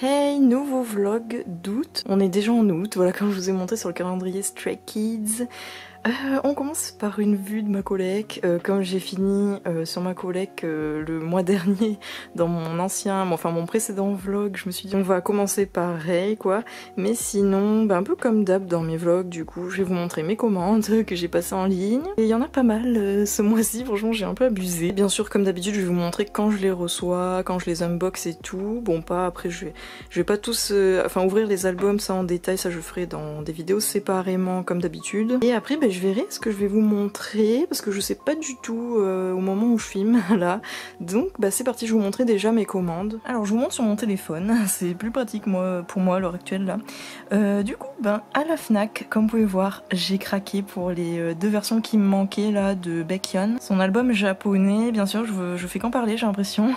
Hey, nouveau vlog d'août. On est déjà en août, voilà, comme je vous ai montré sur le calendrier Stray Kids. On commence par une vue de ma collecte. Comme j'ai fini sur ma collecte le mois dernier dans mon mon précédent vlog, je me suis dit on va commencer pareil quoi. Mais sinon, un peu comme d'hab dans mes vlogs, du coup je vais vous montrer mes commandes que j'ai passées en ligne. Et il y en a pas mal ce mois-ci, franchement j'ai un peu abusé. Bien sûr comme d'habitude je vais vous montrer quand je les reçois, quand je les unbox et tout. Bon pas après je vais pas tous ouvrir les albums ça en détail, ça je ferai dans des vidéos séparément comme d'habitude. Et après je verrai ce que je vais vous montrer parce que je sais pas du tout au moment où je filme là. Donc c'est parti, je vais vous montrer déjà mes commandes. Alors je vous montre sur mon téléphone, c'est plus pratique pour moi à l'heure actuelle là. Du coup à la Fnac, comme vous pouvez voir, j'ai craqué pour les deux versions qui me manquaient là de Baekhyun. Son album japonais, bien sûr je fais qu'en parler j'ai l'impression.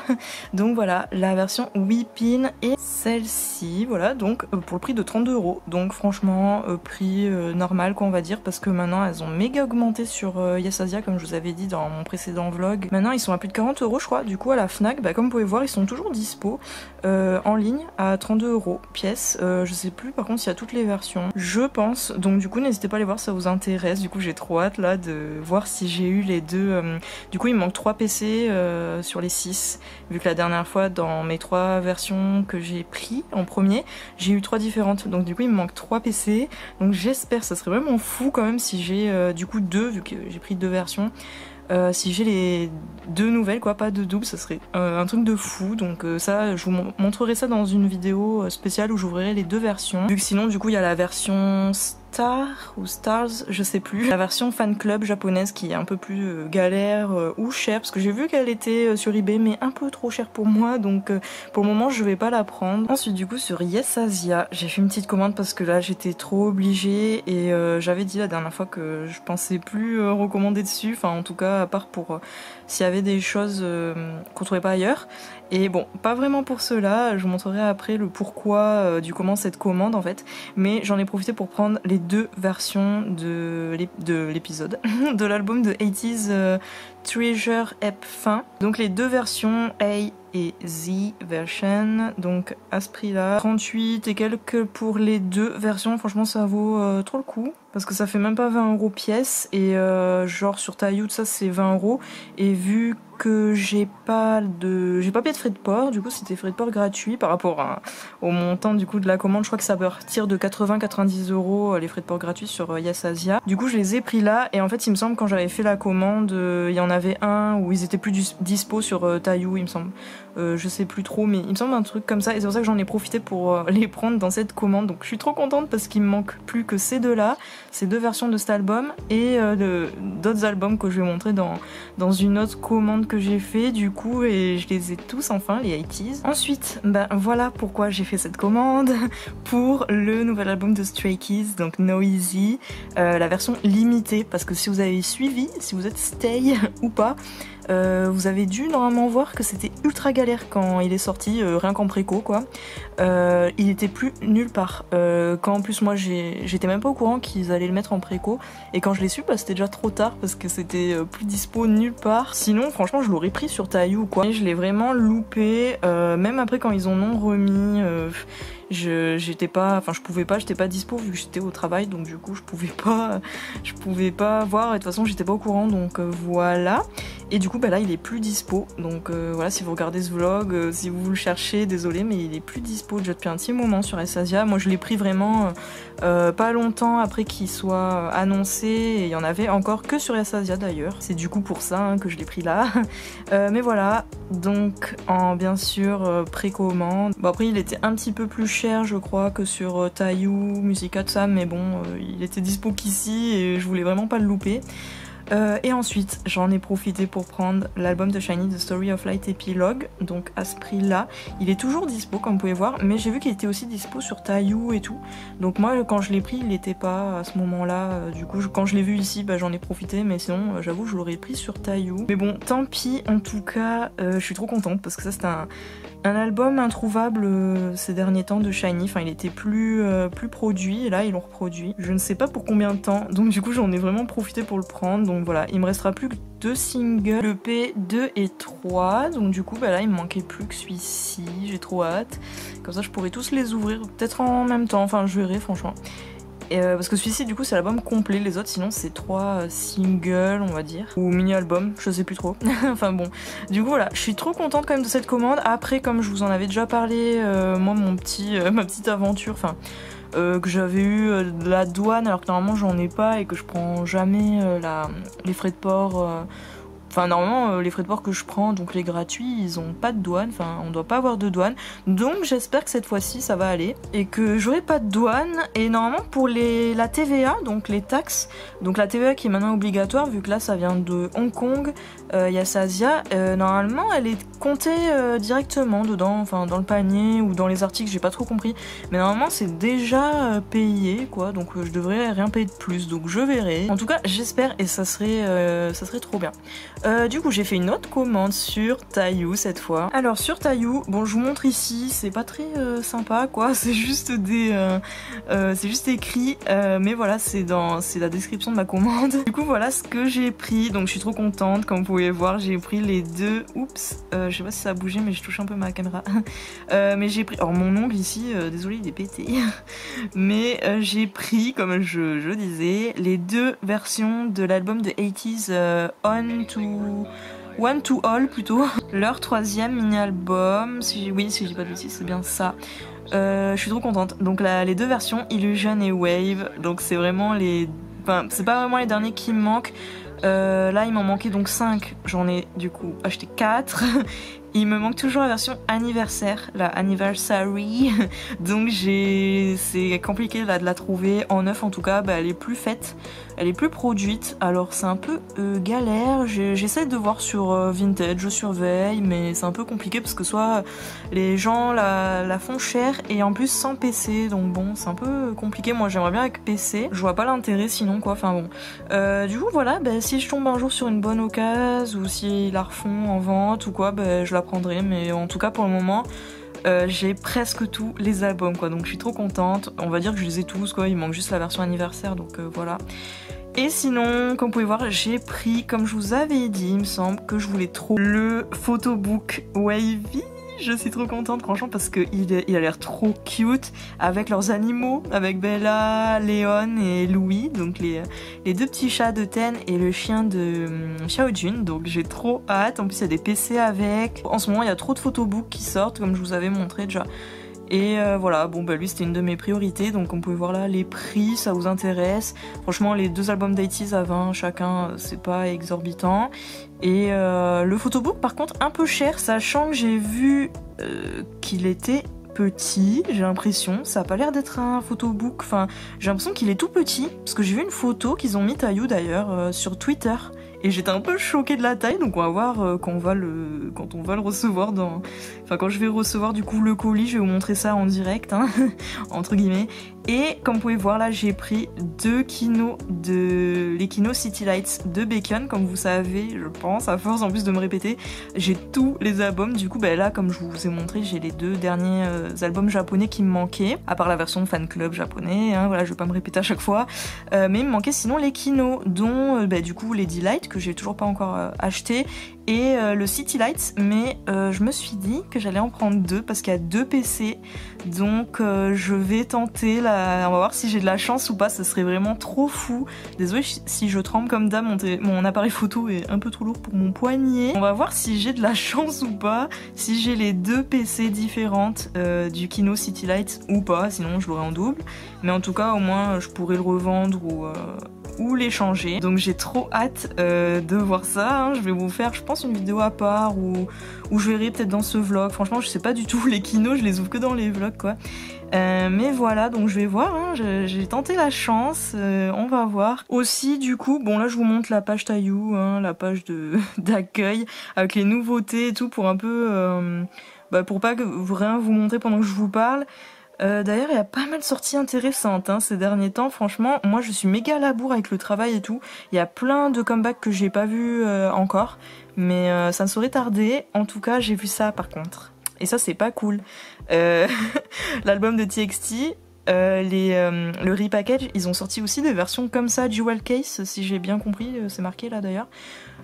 Donc voilà, la version Weepin et celle-ci, voilà, donc pour le prix de 32 €. Donc franchement prix normal quoi on va dire, parce que maintenant elles ont méga augmenté sur Yes-Asia comme je vous avais dit dans mon précédent vlog. Maintenant ils sont à plus de 40 € je crois. Du coup à la Fnac, comme vous pouvez voir ils sont toujours dispo en ligne à 32 € pièce. Je sais plus par contre s'il y a toutes les versions, je pense. Donc du coup n'hésitez pas à les voir si ça vous intéresse. Du coup j'ai trop hâte là de voir si j'ai eu les deux. Du coup il me manque 3 PC sur les 6, vu que la dernière fois dans mes 3 versions que j'ai pris en premier, j'ai eu 3 différentes. Donc du coup il me manque 3 PC. Donc j'espère, ça serait vraiment fou quand même si j'ai du coup 2, vu que j'ai pris 2 versions. Si j'ai les 2 nouvelles quoi, pas de double, ça serait un truc de fou. Donc ça je vous montrerai ça dans une vidéo spéciale où j'ouvrirai les 2 versions, vu que sinon du coup il y a la version Star ou Stars, je sais plus, la version fan club japonaise qui est un peu plus galère ou chère, parce que j'ai vu qu'elle était sur eBay mais un peu trop chère pour moi, donc pour le moment je vais pas la prendre. Ensuite du coup sur Yes-Asia, j'ai fait une petite commande parce que là j'étais trop obligée et j'avais dit la dernière fois que je pensais plus recommander dessus, enfin en tout cas à part pour s'il y avait des choses qu'on trouvait pas ailleurs. Et bon, pas vraiment pour cela, je vous montrerai après le pourquoi du comment cette commande en fait, mais j'en ai profité pour prendre les 2 versions de l'épisode, de l'album de 80's Treasure Ep Fin. Donc les 2 versions A et Z version, donc à ce prix là, 38 et quelques pour les 2 versions. Franchement ça vaut trop le coup, parce que ça fait même pas 20 € pièce, et genre sur Tayou ça c'est 20 €, et vu que j'ai pas payé de frais de port, du coup c'était frais de port gratuits par rapport au montant du coup de la commande. Je crois que ça peut partir de 80-90 € les frais de port gratuits sur Yes-Asia. Du coup je les ai pris là, et en fait il me semble quand j'avais fait la commande il y en avait un où ils étaient plus dispo sur Tayou il me semble. Je sais plus trop, mais il me semble un truc comme ça, et c'est pour ça que j'en ai profité pour les prendre dans cette commande. Donc je suis trop contente parce qu'il me manque plus que ces 2 là, ces 2 versions de cet album et d'autres albums que je vais montrer dans une autre commande que j'ai fait du coup, et je les ai tous enfin, les 80's. Ensuite voilà pourquoi j'ai fait cette commande pour le nouvel album de Stray Kids, donc Noisy, la version limitée, parce que si vous avez suivi, si vous êtes stay ou pas, vous avez dû normalement voir que c'était ultra galère quand il est sorti, rien qu'en préco quoi. Il était plus nulle part. Quand en plus moi j'étais même pas au courant qu'ils allaient le mettre en préco, et quand je l'ai su c'était déjà trop tard parce que c'était plus dispo nulle part. Sinon franchement je l'aurais pris sur Tayou quoi. Et je l'ai vraiment loupé, même après quand ils en ont remis. J'étais pas dispo vu que j'étais au travail, donc du coup je pouvais pas voir, et de toute façon j'étais pas au courant, donc voilà. Et du coup là il est plus dispo, donc voilà, si vous regardez ce vlog, si vous le cherchez, désolé mais il est plus dispo déjà depuis un petit moment sur Yes-Asia. Moi je l'ai pris vraiment pas longtemps après qu'il soit annoncé, et il y en avait encore que sur Yes-Asia d'ailleurs, c'est du coup pour ça que je l'ai pris là. Mais voilà, donc en bien sûr précommande. Bon après il était un petit peu plus cher je crois que sur Tayou, Musica, tout ça, mais bon il était dispo qu'ici et je voulais vraiment pas le louper. Et ensuite j'en ai profité pour prendre l'album de SHINee, The Story of Light Epilogue, donc à ce prix là. Il est toujours dispo comme vous pouvez voir, mais j'ai vu qu'il était aussi dispo sur Tayou et tout, donc moi quand je l'ai pris il n'était pas à ce moment là. Du coup quand je l'ai vu ici j'en ai profité, mais sinon j'avoue je l'aurais pris sur Tayou. Mais bon tant pis, en tout cas je suis trop contente parce que ça c'était un album introuvable ces derniers temps de SHINee. Enfin il était plus produit, et là ils l'ont reproduit, je ne sais pas pour combien de temps, donc du coup j'en ai vraiment profité pour le prendre. donc voilà, il me restera plus que 2 singles, le P2 et 3, donc du coup bah là il me manquait plus que celui-ci, j'ai trop hâte, comme ça je pourrais tous les ouvrir peut-être en même temps, enfin je verrai franchement. Et parce que celui-ci du coup c'est l'album complet, les autres sinon c'est 3 singles on va dire, ou mini-album, je sais plus trop. Enfin bon, du coup voilà, je suis trop contente quand même de cette commande. Après comme je vous en avais déjà parlé, moi ma petite aventure, enfin que j'avais eu de la douane alors que normalement j'en ai pas et que je prends jamais les frais de port. Enfin normalement les frais de port que je prends, donc les gratuits, ils ont pas de douane, enfin on doit pas avoir de douane. Donc j'espère que cette fois-ci ça va aller et que j'aurai pas de douane. Et normalement pour la TVA, donc les taxes, donc la TVA qui est maintenant obligatoire vu que là ça vient de Hong Kong, Yasasia, normalement elle est comptée directement dedans, enfin dans le panier ou dans les articles, j'ai pas trop compris. Mais normalement c'est déjà payé quoi, donc je devrais rien payer de plus, donc je verrai. En tout cas j'espère et ça serait trop bien. Du coup j'ai fait une autre commande sur Tayou cette fois. Alors sur Tayou, bon je vous montre ici, c'est pas très sympa quoi, c'est juste c'est juste écrit, mais voilà c'est la description de ma commande. Du coup voilà ce que j'ai pris, donc je suis trop contente, comme vous pouvez voir j'ai pris les deux, oups, je sais pas si ça a bougé mais je touche un peu ma caméra. Mais j'ai pris, alors mon ongle ici, désolé il est pété, mais j'ai pris comme je disais les deux versions de l'album de 80s One to All plutôt, leur 3e mini-album, si je dis pas de bêtises, c'est bien ça. Je suis trop contente. Donc les deux versions, Illusion et Wave, donc c'est vraiment enfin c'est pas vraiment les derniers qui me manquent. Là il m'en manquait donc 5, j'en ai du coup acheté 4. Il me manque toujours la version anniversaire, la Anniversary, donc c'est compliqué là de la trouver, en neuf en tout cas, bah, elle est plus faite, elle est plus produite, alors c'est un peu galère, j'essaie de voir sur Vinted, je surveille, mais c'est un peu compliqué parce que soit les gens la font chère et en plus sans PC, donc bon c'est un peu compliqué, moi j'aimerais bien avec PC, je vois pas l'intérêt sinon quoi, enfin bon. Du coup voilà, bah, si je tombe un jour sur une bonne occasion ou s'ils la refont en vente ou quoi, bah, je la prendrai, mais en tout cas pour le moment j'ai presque tous les albums quoi, donc je suis trop contente, on va dire que je les ai tous quoi, il manque juste la version anniversaire, donc voilà. Et sinon, comme vous pouvez voir, j'ai pris, comme je vous avais dit, il me semble que je voulais trop le photobook Wavy. Je suis trop contente franchement parce qu'il a l'air trop cute avec leurs animaux, avec Bella, Léon et Louis, donc les deux petits chats de Ten et le chien de Xiaojun, donc j'ai trop hâte. En plus il y a des PC avec, en ce moment il y a trop de photobooks qui sortent comme je vous avais montré déjà. Et voilà, bon bah lui c'était une de mes priorités, donc comme vous pouvez voir là les prix, ça vous intéresse. Franchement les deux albums d'IT's à 20 chacun, c'est pas exorbitant. Et le photobook par contre un peu cher, sachant que j'ai vu qu'il était petit, j'ai l'impression, ça a pas l'air d'être un photobook, enfin j'ai l'impression qu'il est tout petit, parce que j'ai vu une photo qu'ils ont mis Tayou d'ailleurs sur Twitter. Et j'étais un peu choquée de la taille, donc on va voir quand on va le recevoir enfin quand je vais recevoir du coup le colis, je vais vous montrer ça en direct, hein, entre guillemets. Et comme vous pouvez voir là, j'ai pris les Kino City Lights de Bacon, comme vous savez, je pense, à force en plus de me répéter, j'ai tous les albums. Du coup, bah là, comme je vous ai montré, j'ai les deux derniers albums japonais qui me manquaient, à part la version fan club japonais, hein, voilà, je vais pas me répéter à chaque fois. Mais il me manquait sinon les Kino, dont du coup les Delight, que j'ai toujours pas encore acheté, et le City Lights, mais je me suis dit que j'allais en prendre deux parce qu'il y a deux PC, donc je vais tenter on va voir si j'ai de la chance ou pas, ça serait vraiment trop fou. Désolée si je tremble comme d'hab, mon appareil photo est un peu trop lourd pour mon poignet. On va voir si j'ai de la chance ou pas, si j'ai les deux PC différentes du Kino City Lights ou pas, sinon je l'aurai en double, mais en tout cas au moins je pourrais le revendre ou les changer. Donc j'ai trop hâte de voir ça, hein. Je vais vous faire je pense une vidéo à part ou je verrai peut-être dans ce vlog. Franchement je sais pas du tout, les Kino je les ouvre que dans les vlogs quoi. Mais voilà, donc je vais voir, hein. J'ai tenté la chance, on va voir. Aussi du coup, bon là je vous montre la page Tayou, hein, la page d'accueil avec les nouveautés et tout pour un peu pour pas rien vous montrer pendant que je vous parle. D'ailleurs il y a pas mal de sorties intéressantes hein, ces derniers temps, franchement moi je suis méga à la bourre avec le travail et tout, il y a plein de comebacks que j'ai pas vu encore, mais ça ne saurait tarder. En tout cas j'ai vu ça par contre, et ça c'est pas cool. L'album de TXT, Le repackage, ils ont sorti aussi des versions comme ça, dual case, si j'ai bien compris, c'est marqué là d'ailleurs.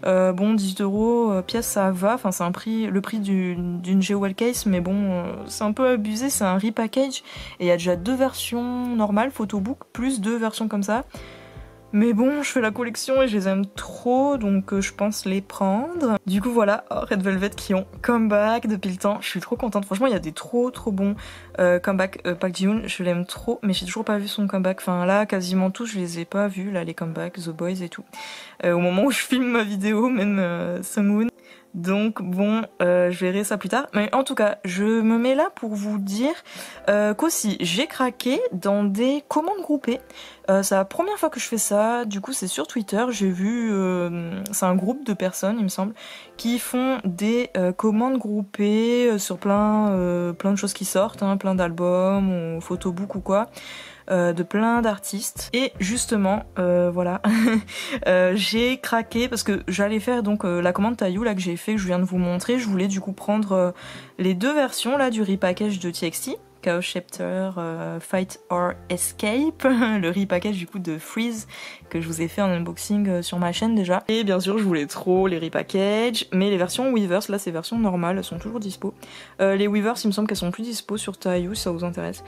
Bon, 18€ pièce, ça va, enfin c'est le prix d'une jewel case, mais bon, c'est un peu abusé, c'est un repackage, et il y a déjà 2 versions normales, photobook, plus 2 versions comme ça. Mais bon, je fais la collection et je les aime trop, donc je pense les prendre. Du coup voilà, Red Velvet qui ont comeback depuis le temps. Je suis trop contente. Franchement, il y a des trop bons comeback. Park Ji-hoon, je l'aime trop, mais j'ai toujours pas vu son comeback. Enfin là, quasiment tous, je les ai pas vus, là, les comebacks, The Boys et tout. Au moment où je filme ma vidéo, même Sungwoon. Donc bon, je verrai ça plus tard. Mais en tout cas, je me mets là pour vous dire qu'aussi, j'ai craqué dans des commandes groupées. C'est la première fois que je fais ça, du coup c'est sur Twitter, j'ai vu, c'est un groupe de personnes il me semble, qui font des commandes groupées sur plein de choses qui sortent, hein, plein d'albums ou photobooks ou quoi. De plein d'artistes et justement voilà j'ai craqué parce que j'allais faire donc la commande Taillou là que j'ai fait, que je viens de vous montrer. Je voulais du coup prendre les 2 versions là du repackage de TXT, Chaos Chapter Fight or Escape, le repackage du coup de Freeze que je vous ai fait en unboxing sur ma chaîne déjà. Et bien sûr je voulais trop les repackages, mais les versions Weverse, là ces versions normales, elles sont toujours dispo. Les Weverse il me semble qu'elles sont plus dispo sur Taillou si ça vous intéresse.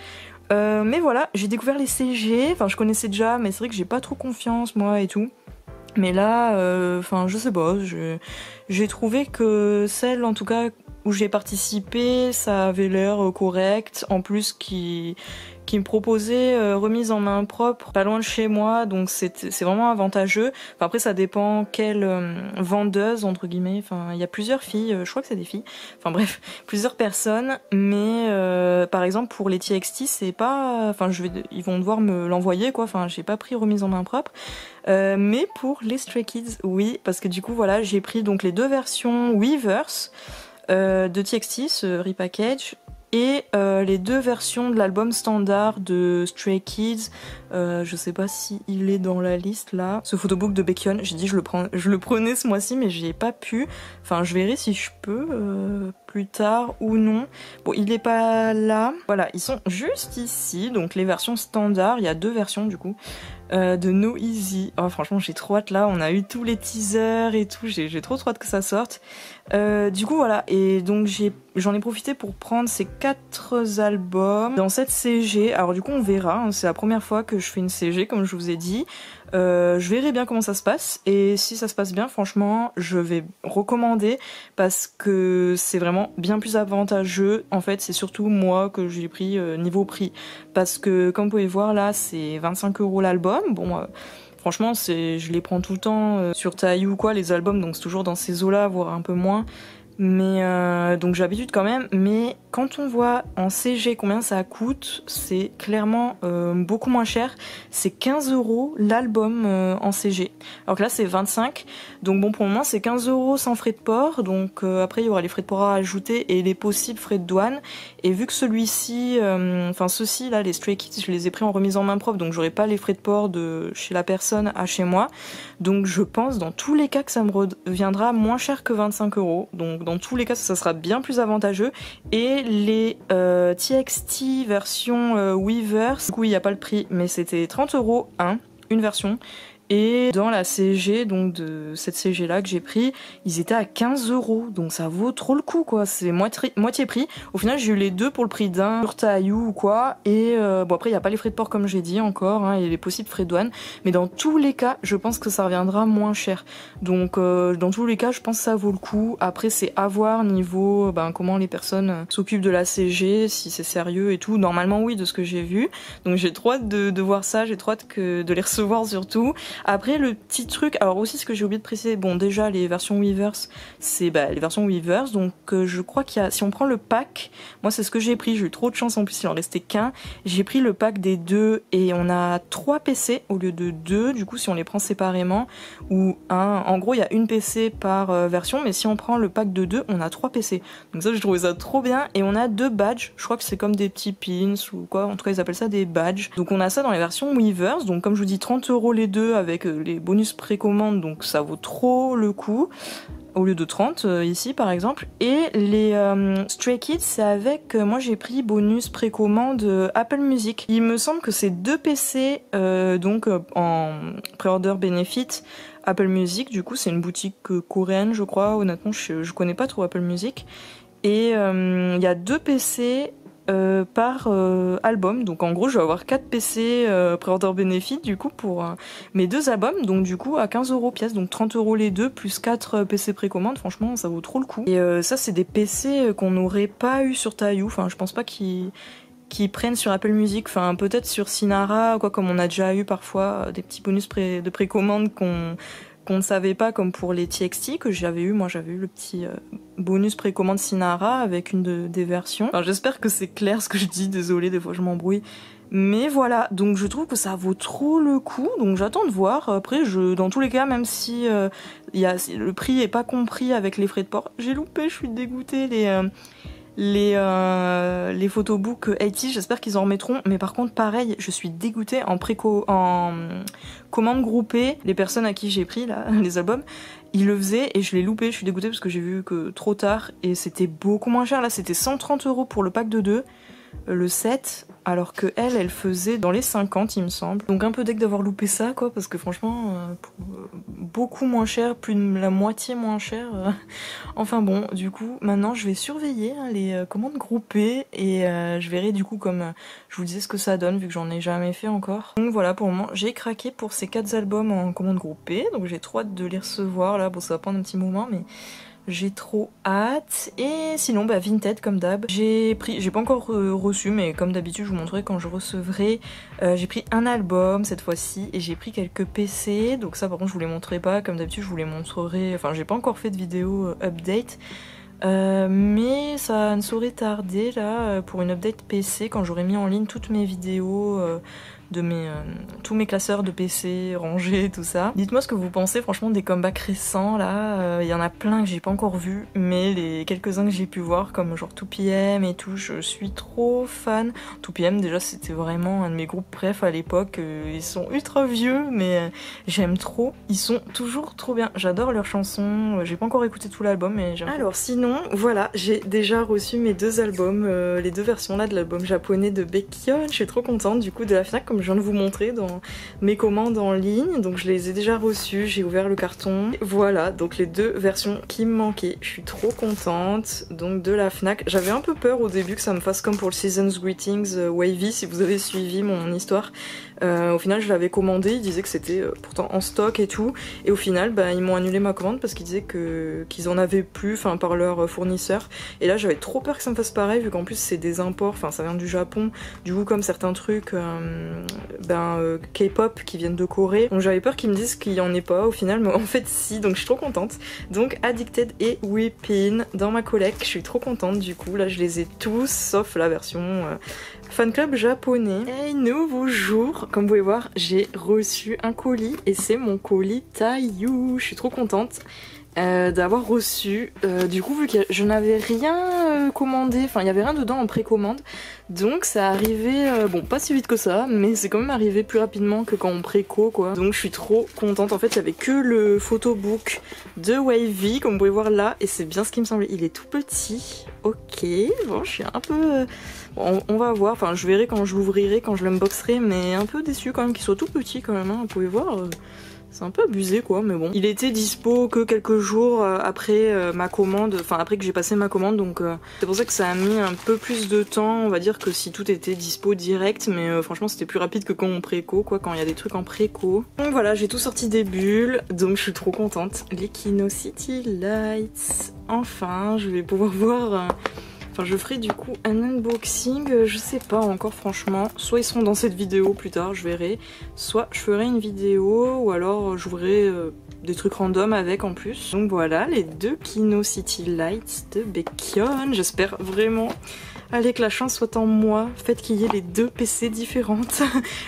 Mais voilà, j'ai découvert les CG, enfin je connaissais déjà, mais c'est vrai que j'ai pas trop confiance moi et tout. Mais là, enfin je sais pas, j'ai trouvé que celle en tout cas où j'ai participé, ça avait l'air correct, en plus qui me proposait remise en main propre, pas loin de chez moi, donc c'est vraiment avantageux. Enfin, après ça dépend quelle vendeuse entre guillemets, enfin il y a plusieurs filles, je crois que c'est des filles, enfin bref, plusieurs personnes, mais par exemple pour les TXT c'est pas, enfin ils vont devoir me l'envoyer quoi, enfin j'ai pas pris remise en main propre. Mais pour les Stray Kids, oui, parce que du coup voilà, j'ai pris donc les 2 versions Weverse de TXT, ce repackage, et les 2 versions de l'album standard de Stray Kids. Je sais pas si il est dans la liste là. Ce photobook de Baekhyun, j'ai dit je le prenais ce mois-ci, mais j'y ai pas pu. Enfin, je verrai si je peux plus tard ou non. Bon, il est pas là. Voilà, ils sont juste ici. Donc les versions standards, il y a 2 versions du coup. De No Easy. Oh, franchement, j'ai trop hâte là. On a eu tous les teasers et tout. J'ai trop hâte que ça sorte. Du coup, voilà. Et donc, j'en ai profité pour prendre ces 4 albums dans cette CG. Alors, du coup, on verra. Hein. C'est la première fois que je fais une CG, comme je vous ai dit. Je verrai bien comment ça se passe. Et si ça se passe bien, franchement, je vais recommander parce que c'est vraiment bien plus avantageux. En fait, c'est surtout moi que j'ai pris niveau prix. Parce que, comme vous pouvez voir, là, c'est 25€ l'album. Bon, franchement, je les prends tout le temps sur Taillou ou quoi, les albums, donc c'est toujours dans ces eaux-là, voire un peu moins. Mais donc j'ai l'habitude quand même, mais quand on voit en CG combien ça coûte, c'est clairement beaucoup moins cher. C'est 15€ l'album en CG. Alors que là c'est 25, donc bon pour le moment c'est 15€ sans frais de port, donc après il y aura les frais de port à ajouter et les possibles frais de douane. Et vu que celui-ci, enfin ceux-ci là, les Stray Kids, je les ai pris en remise en main propre, donc j'aurai pas les frais de port de chez la personne à chez moi. Donc je pense dans tous les cas que ça me reviendra moins cher que 25€. Donc dans tous les cas ça sera bien plus avantageux. Et les TXT version Weverse, du coup il n'y a pas le prix, mais c'était 30€ une version. Et dans la CG, donc de cette CG là que j'ai pris, ils étaient à 15€, donc ça vaut trop le coup quoi, c'est moitié prix. Au final j'ai eu les 2 pour le prix d'un sur Taillou ou quoi, et bon après il n'y a pas les frais de port comme j'ai dit encore, hein, et les possibles frais de douane, mais dans tous les cas je pense que ça reviendra moins cher. Donc dans tous les cas je pense que ça vaut le coup. Après c'est à voir niveau comment les personnes s'occupent de la CG, si c'est sérieux et tout. Normalement oui de ce que j'ai vu, donc j'ai trop hâte de voir ça, j'ai trop hâte de les recevoir surtout. Après le petit truc, alors aussi ce que j'ai oublié de préciser, bon déjà les versions Weverse, c'est les versions Weverse, donc je crois qu'il y a, si on prend le pack, moi c'est ce que j'ai pris, j'ai eu trop de chance en plus il en restait qu'un, j'ai pris le pack des 2 et on a 3 PC au lieu de 2, du coup si on les prend séparément, ou en gros il y a une PC par version, mais si on prend le pack de 2, on a 3 PC, donc ça j'ai trouvé ça trop bien, et on a 2 badges, je crois que c'est comme des petits pins ou quoi, en tout cas ils appellent ça des badges, donc on a ça dans les versions Weverse, donc comme je vous dis 30€ les deux avec avec les bonus précommande, donc ça vaut trop le coup. Au lieu de 30 ici par exemple. Et les Stray Kids, c'est avec, moi j'ai pris bonus précommande Apple Music. Il me semble que c'est 2 PC donc en pré-order benefit Apple Music. Du coup c'est une boutique coréenne je crois, honnêtement je connais pas trop Apple Music. Et il y a 2 PC par album, donc en gros je vais avoir 4 PC pré-order benefit du coup pour mes 2 albums, donc du coup à 15 € pièce, donc 30 € les deux plus 4 PC précommande, franchement ça vaut trop le coup. Et ça c'est des PC qu'on n'aurait pas eu sur Taiyou, enfin je pense pas qu'ils prennent sur Apple Music, enfin peut-être sur Sinara, quoi, comme on a déjà eu parfois des petits bonus de précommande qu'on ne savait pas, comme pour les TXT que j'avais eu. Moi j'avais eu le petit bonus précommande Sinara avec une des versions. Enfin, j'espère que c'est clair ce que je dis, désolée, des fois je m'embrouille. Mais voilà, donc je trouve que ça vaut trop le coup, donc j'attends de voir. Après, dans tous les cas, même si le prix est pas compris avec les frais de port, j'ai loupé, je suis dégoûtée, les photobooks 80, j'espère qu'ils en remettront. Mais par contre, pareil, je suis dégoûtée en commande groupée. Les personnes à qui j'ai pris là, les albums, ils le faisaient et je l'ai loupé. Je suis dégoûtée parce que j'ai vu que trop tard et c'était beaucoup moins cher. Là, c'était 130 € pour le pack de 2. Le 7, alors que elle faisait dans les 50 il me semble. Donc un peu deg d'avoir loupé ça quoi, parce que franchement beaucoup moins cher, plus de la moitié moins cher. Enfin bon, du coup maintenant je vais surveiller les commandes groupées et je verrai du coup comme je vous disais ce que ça donne vu que j'en ai jamais fait encore. Donc voilà, pour le moment j'ai craqué pour ces 4 albums en commande groupée, donc j'ai trop hâte de les recevoir là. Bon ça va prendre un petit moment mais j'ai trop hâte. Et sinon bah Vinted comme d'hab, j'ai pas encore reçu, mais comme d'habitude je vous montrerai quand je recevrai. J'ai pris un album cette fois-ci et j'ai pris quelques PC, donc ça par contre je vous les montrerai pas, comme d'habitude je vous les montrerai, enfin j'ai pas encore fait de vidéo update. Mais ça ne saurait tarder là pour une update PC quand j'aurai mis en ligne toutes mes vidéos de tous mes classeurs de PC rangés, tout ça. Dites-moi ce que vous pensez franchement des comebacks récents là. Il y en a plein que j'ai pas encore vu, mais les quelques-uns que j'ai pu voir comme genre 2PM et tout, je suis trop fan. 2PM déjà c'était vraiment un de mes groupes préf à l'époque. Ils sont ultra vieux mais j'aime trop. Ils sont toujours trop bien. J'adore leurs chansons. J'ai pas encore écouté tout l'album mais j'aime. Alors sinon voilà, j'ai déjà reçu mes 2 albums, les 2 versions là de l'album japonais de Baekhyun. Je suis trop contente du coup de la Fnac, comme je viens de vous montrer dans mes commandes en ligne. Donc je les ai déjà reçus, j'ai ouvert le carton. Voilà, donc les 2 versions qui me manquaient. Je suis trop contente donc de la Fnac. J'avais un peu peur au début que ça me fasse comme pour le Season's Greetings Wavy, si vous avez suivi mon histoire. Au final je l'avais commandé, ils disaient que c'était pourtant en stock et tout. Et au final bah, ils m'ont annulé ma commande parce qu'ils disaient qu'ils en avaient plus, enfin par leur fournisseur. Et là j'avais trop peur que ça me fasse pareil vu qu'en plus c'est des imports, enfin ça vient du Japon. Du coup comme certains trucs K-pop qui viennent de Corée. Donc j'avais peur qu'ils me disent qu'il y en ait pas au final, mais en fait si, donc je suis trop contente. Donc Addicted et Weepin dans ma collecte, je suis trop contente du coup. Là je les ai tous sauf la version fan club japonais. Et nouveau jour, comme vous pouvez voir, j'ai reçu un colis et c'est mon colis Taiyou. Je suis trop contente d'avoir reçu. Du coup vu que je n'avais rien commandé, enfin il y avait rien dedans en précommande, donc ça arrivait bon pas si vite que ça, mais c'est quand même arrivé plus rapidement que quand on préco quoi. Donc je suis trop contente. En fait il y avait que le photobook de Wavy comme vous pouvez voir là et c'est bien ce qui me semblait. Il est tout petit. Ok, bon je suis un peu bon, on va voir, enfin je verrai quand je l'ouvrirai, quand je l'unboxerai, mais un peu déçue quand même qu'il soit tout petit quand même hein. Vous pouvez voir c'est un peu abusé quoi, mais bon. Il était dispo que quelques jours après ma commande, enfin après que j'ai passé ma commande, donc c'est pour ça que ça a mis un peu plus de temps, on va dire, que si tout était dispo direct, mais franchement c'était plus rapide que quand on préco quoi, quand il y a des trucs en préco. Donc voilà, j'ai tout sorti des bulles, donc je suis trop contente. Les Kino City Lights, enfin je vais pouvoir voir... Enfin je ferai du coup un unboxing, je sais pas encore franchement, soit ils seront dans cette vidéo plus tard, je verrai, soit je ferai une vidéo ou alors j'ouvrirai des trucs random avec en plus. Donc voilà les 2 Kino City Lights de Baekhyun, j'espère vraiment allez que la chance soit en moi, faites qu'il y ait les 2 PC différentes.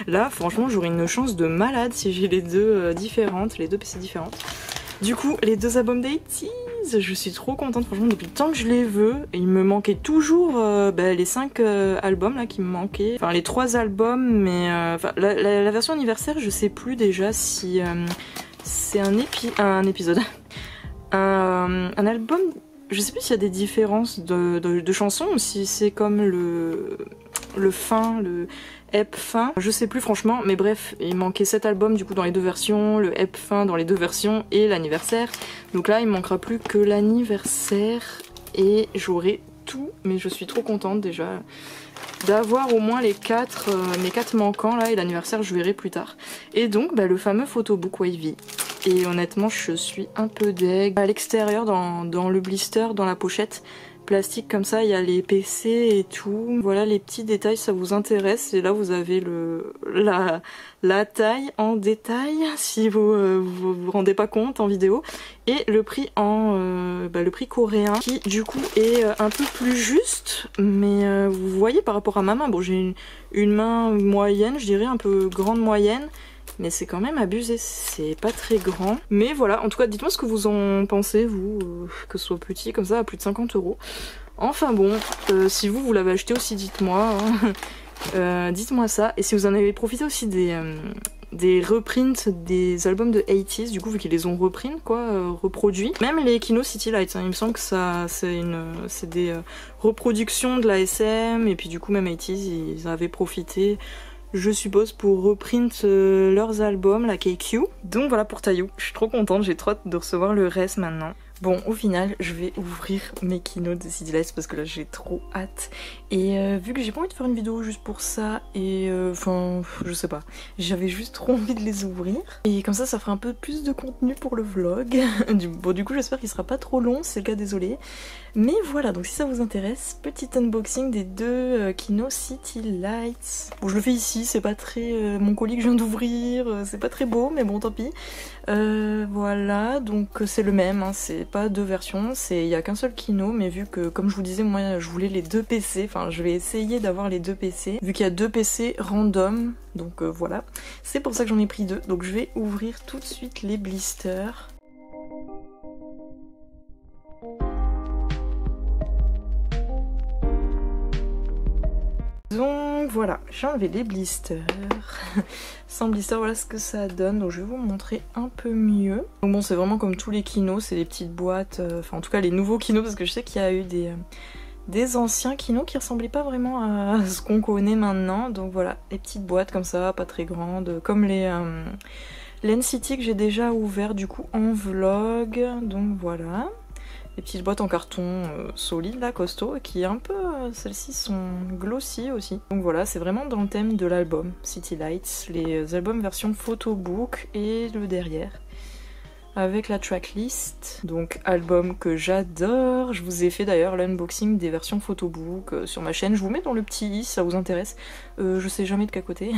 Là franchement j'aurai une chance de malade si j'ai les 2 différentes, les 2 PC différentes. Du coup, les 2 albums d'80s, je suis trop contente, franchement, depuis le temps que je les veux. Et il me manquait toujours les 5 albums là qui me manquaient. Enfin, les 3 albums, mais la version anniversaire, je sais plus déjà si c'est un épisode. Un album, je sais plus s'il y a des différences de chansons ou si c'est comme le EP fin, je sais plus franchement, mais bref, il manquait 7 albums du coup dans les 2 versions, le EP fin dans les 2 versions et l'anniversaire. Donc là il me manquera plus que l'anniversaire et j'aurai tout, mais je suis trop contente déjà d'avoir au moins les 4 manquants là, et l'anniversaire je verrai plus tard. Et donc le fameux photobook Wavy. Et honnêtement je suis un peu deg. À l'extérieur dans le blister, dans la pochette plastique comme ça, il y a les PC et tout. Voilà les petits détails, ça vous intéresse. Et là vous avez la taille en détail si vous rendez pas compte en vidéo. Et le prix le prix coréen qui du coup est un peu plus juste. Mais vous voyez par rapport à ma main, bon j'ai une main moyenne, je dirais un peu grande moyenne. Mais c'est quand même abusé, c'est pas très grand. Mais voilà, en tout cas dites-moi ce que vous en pensez, vous, que ce soit petit comme ça à plus de 50 €. Enfin bon, si vous l'avez acheté aussi, dites-moi. Hein. Dites-moi ça. Et si vous en avez profité aussi des reprints des albums de 80s, du coup vu qu'ils les ont reprint reproduits. Même les Kino City Lights, hein, il me semble que ça c'est des reproductions de la SM, et puis du coup même 80s ils avaient profité, je suppose, pour reprint leurs albums, la KQ. Donc voilà pour Taillou, je suis trop contente, j'ai trop hâte de recevoir le reste maintenant. Bon, au final, je vais ouvrir mes Kino de City Lights parce que là j'ai trop hâte. Et vu que j'ai pas envie de faire une vidéo juste pour ça, et enfin, je sais pas, j'avais juste trop envie de les ouvrir. Et comme ça fera un peu plus de contenu pour le vlog. Bon, du coup, j'espère qu'il sera pas trop long, si c'est le cas, désolé. Mais voilà, donc si ça vous intéresse, petit unboxing des 2 Kino City Lights. Bon, je le fais ici, c'est pas très... mon colis que je viens d'ouvrir, c'est pas très beau, mais bon, tant pis. Voilà, donc c'est le même, hein, c'est pas 2 versions, il y a qu'un seul Kino, mais vu que, comme je vous disais, moi je voulais les 2 PC, enfin je vais essayer d'avoir les 2 PC, vu qu'il y a 2 PC random, donc voilà. C'est pour ça que j'en ai pris 2, donc je vais ouvrir tout de suite les blisters. Donc voilà, j'ai enlevé les blisters. Sans blister, voilà ce que ça donne. Donc je vais vous montrer un peu mieux. Donc bon, c'est vraiment comme tous les Kino, c'est des petites boîtes, enfin en tout cas les nouveaux Kino, parce que je sais qu'il y a eu des anciens Kino qui ressemblaient pas vraiment à ce qu'on connaît maintenant. Donc voilà, les petites boîtes comme ça, pas très grandes, comme les NCT que j'ai déjà ouvert du coup en vlog. Donc voilà. Les petites boîtes en carton solide là, costaud, et qui est un peu... celles-ci sont glossy aussi. Donc voilà, c'est vraiment dans le thème de l'album City Lights, les albums version photobook et le derrière. Avec la tracklist, donc album que j'adore. Je vous ai fait d'ailleurs l'unboxing des versions photobook sur ma chaîne. Je vous mets dans le petit i si ça vous intéresse. Je sais jamais de quel côté.